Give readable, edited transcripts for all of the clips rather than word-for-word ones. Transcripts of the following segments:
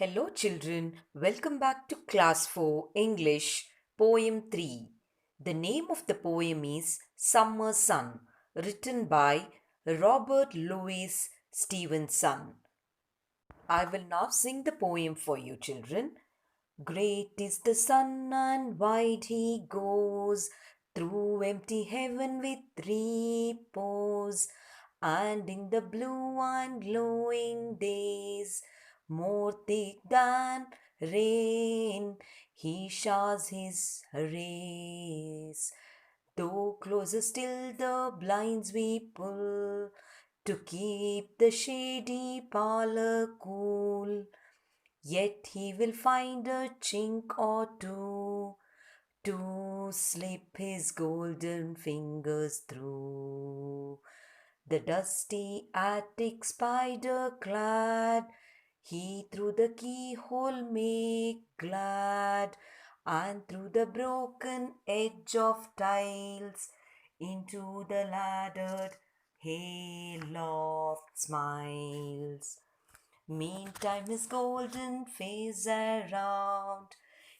Hello, children. Welcome back to Class 4 English, Poem 3. The name of the poem is Summer Sun, written by Robert Louis Stevenson. I will now sing the poem for you, children. Great is the sun and wide he goes through empty heaven with repose, and in the blue and glowing days, more thick than rain, he showers his rays. Though closer still the blinds we pull to keep the shady parlor cool, yet he will find a chink or two to slip his golden fingers through. The dusty attic spider clad, he through the keyhole make glad, and through the broken edge of tiles into the laddered hayloft smiles. Meantime his golden face around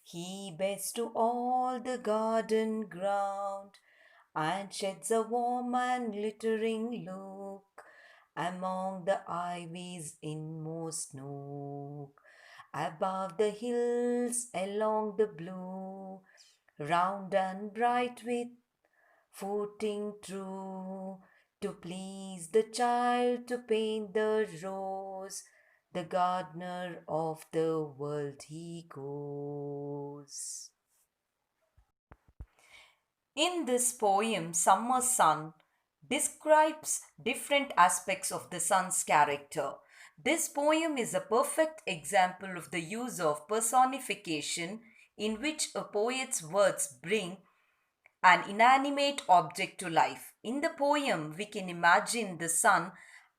he bends to all the garden ground, and sheds a warm and glittering look among the ivy's inmost nook. Above the hills, along the blue, round and bright with footing true, to please the child, to paint the rose, the gardener of the world he goes. In this poem, Summer Sun describes different aspects of the sun's character. This poem is a perfect example of the use of personification in which a poet's words bring an inanimate object to life. In the poem, we can imagine the sun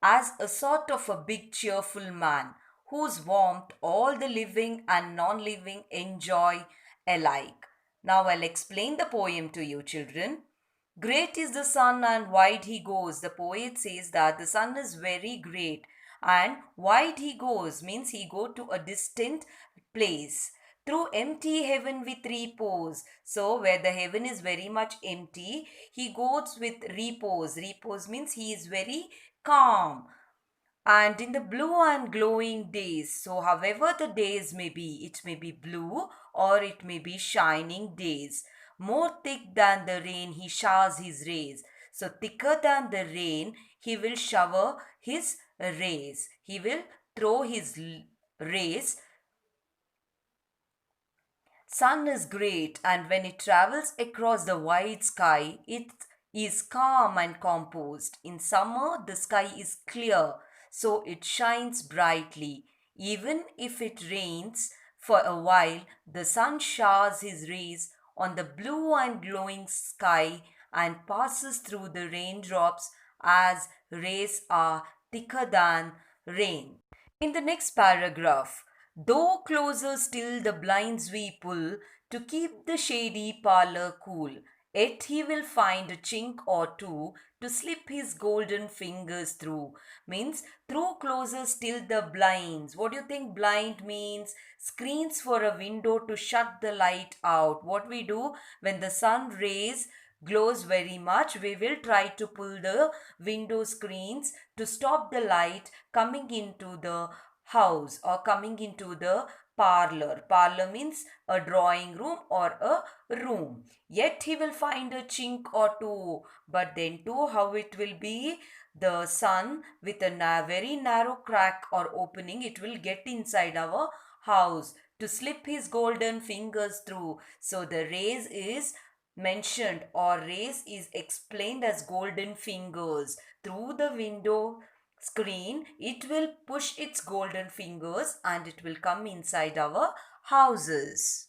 as a sort of a big cheerful man whose warmth all the living and non living enjoy alike. Now I'll explain the poem to you, children. Great is the sun and wide he goes. The poet says that the sun is very great and wide he goes means he go to a distant place through empty heaven with repose. So where the heaven is very much empty, he goes with repose. Repose means he is very calm. And in the blue and glowing days, so however the days may be, it may be blue or it may be shining days. More thick than the rain, he showers his rays. So thicker than the rain, he will shower his rays. He will throw his rays. Sun is great, and when it travels across the wide sky, it is calm and composed. In summer, the sky is clear, so it shines brightly. Even if it rains for a while, the sun showers his rays on the blue and glowing sky and passes through the raindrops as rays are thicker than rain. In the next paragraph, though closer still the blinds we pull to keep the shady parlor cool, yet he will find a chink or two to slip his golden fingers through. Means through closer still the blinds. What do you think blind means? Screens for a window to shut the light out. What we do when the sun rays glows very much, we will try to pull the window screens to stop the light coming into the house or coming into the parlor. Parlor means a drawing room or a room. Yet he will find a chink or two. But then too, how it will be? The sun with a very narrow crack or opening, it will get inside our house to slip his golden fingers through. So the rays is mentioned or rays is explained as golden fingers. Through the window screen, it will push its golden fingers and it will come inside our houses.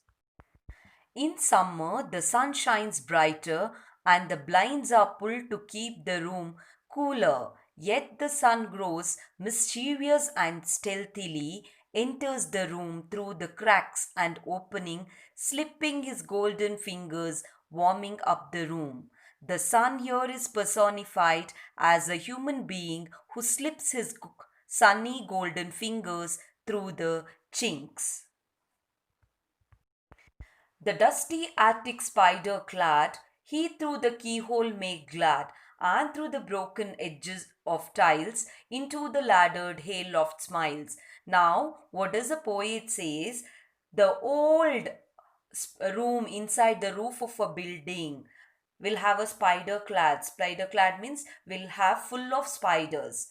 In summer, the sun shines brighter and the blinds are pulled to keep the room cooler. Yet the sun grows mischievous and stealthily enters the room through the cracks and opening, slipping his golden fingers, warming up the room. The sun here is personified as a human being who slips his sunny golden fingers through the chinks. The dusty attic spider clad, he through the keyhole made glad, and through the broken edges of tiles into the laddered hayloft smiles. Now, what does the poet says? The old room inside the roof of a building will have a spider clad. Spider clad means will have full of spiders.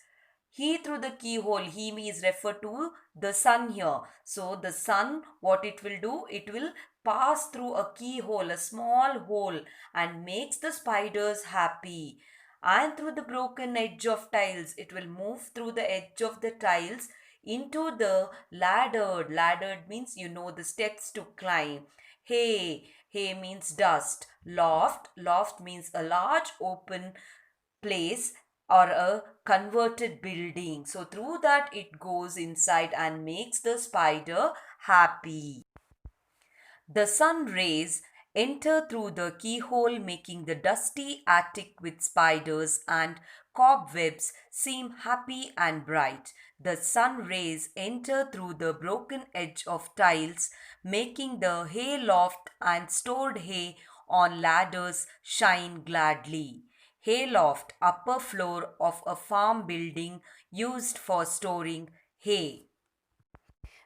He through the keyhole, he is referred to the sun here. So the sun, what it will do, it will pass through a keyhole, a small hole, and makes the spiders happy. And through the broken edge of tiles, it will move through the edge of the tiles into the laddered. Laddered means you know the steps to climb. Hay means dust. Loft means a large open place or a converted building. So through that it goes inside and makes the spider happy. The sun rays enter through the keyhole, making the dusty attic with spiders and cobwebs seem happy and bright. The sun rays enter through the broken edge of tiles, making the hay loft and stored hay on ladders shine gladly. Hayloft, upper floor of a farm building used for storing hay.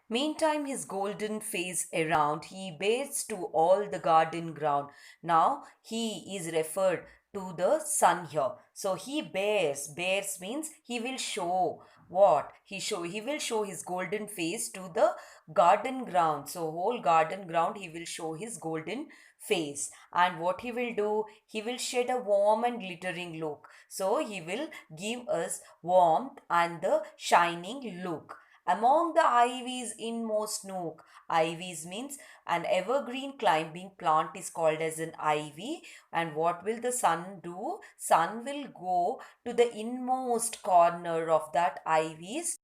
Meantime, his golden face around, he bears to all the garden ground. Now, he is referred to the sun here. So, he bears means he will show what? He will show his golden face to the garden ground. So, whole garden ground, he will show his golden face. And what he will do? He will shed a warm and glittering look. So, he will give us warmth and the shining look. Among the ivy's inmost nook, ivies means an evergreen climbing plant is called as an ivy. And what will the sun do? Sun will go to the inmost corner of that ivies.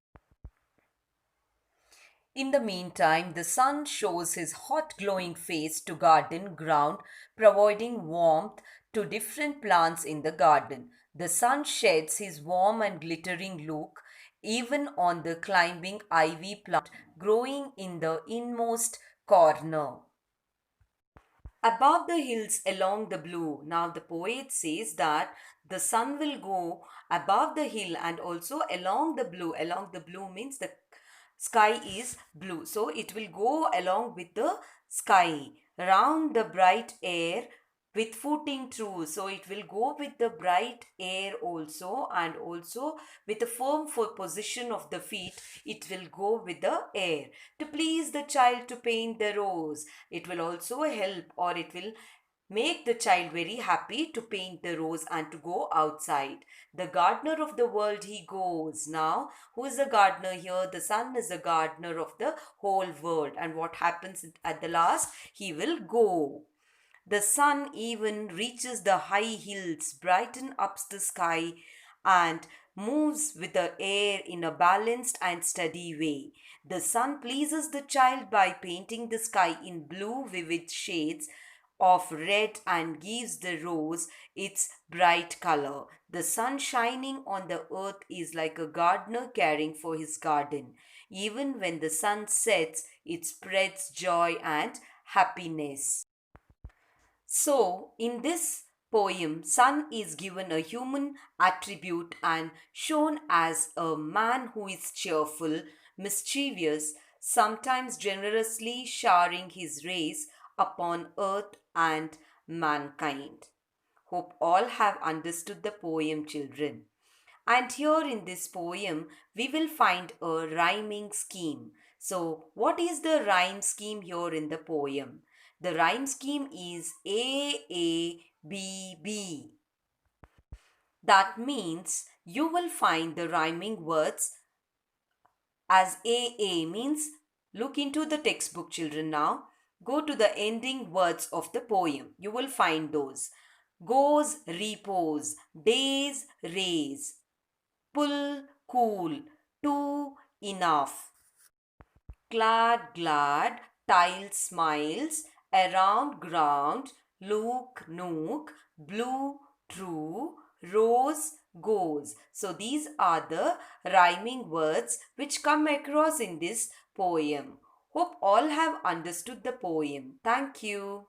In the meantime, the sun shows his hot glowing face to garden ground, providing warmth to different plants in the garden. The sun sheds his warm and glittering look even on the climbing ivy plant growing in the inmost corner. Above the hills along the blue. Now the poet says that the sun will go above the hill and also along the blue. Along the blue means the sky is blue. So it will go along with the sky round the bright air with footing true. So it will go with the bright air also, and also with the firm for position of the feet. It will go with the air to please the child to paint the rose. It will also help, or it will make the child very happy to paint the rose and to go outside. The gardener of the world he goes. Now, who is the gardener here? The sun is the gardener of the whole world. And what happens at the last? He will go. The sun even reaches the high hills, brighten up the sky, and moves with the air in a balanced and steady way. The sun pleases the child by painting the sky in blue vivid shades of red and gives the rose its bright color. The sun shining on the earth is like a gardener caring for his garden. Even when the sun sets, it spreads joy and happiness. So, in this poem, sun is given a human attribute and shown as a man who is cheerful, mischievous, sometimes generously showering his rays upon earth and mankind. Hope all have understood the poem, children. And here in this poem, we will find a rhyming scheme. So, what is the rhyme scheme here in the poem? The rhyme scheme is A, B, B. That means you will find the rhyming words as A means look into the textbook, children. Now go to the ending words of the poem. You will find those. Goes, repose, days, raise, pull, cool, to, enough, glad, tile, smiles, around, ground, look, nook, blue, true, rose, goes. So these are the rhyming words which come across in this poem. Hope all have understood the poem. Thank you.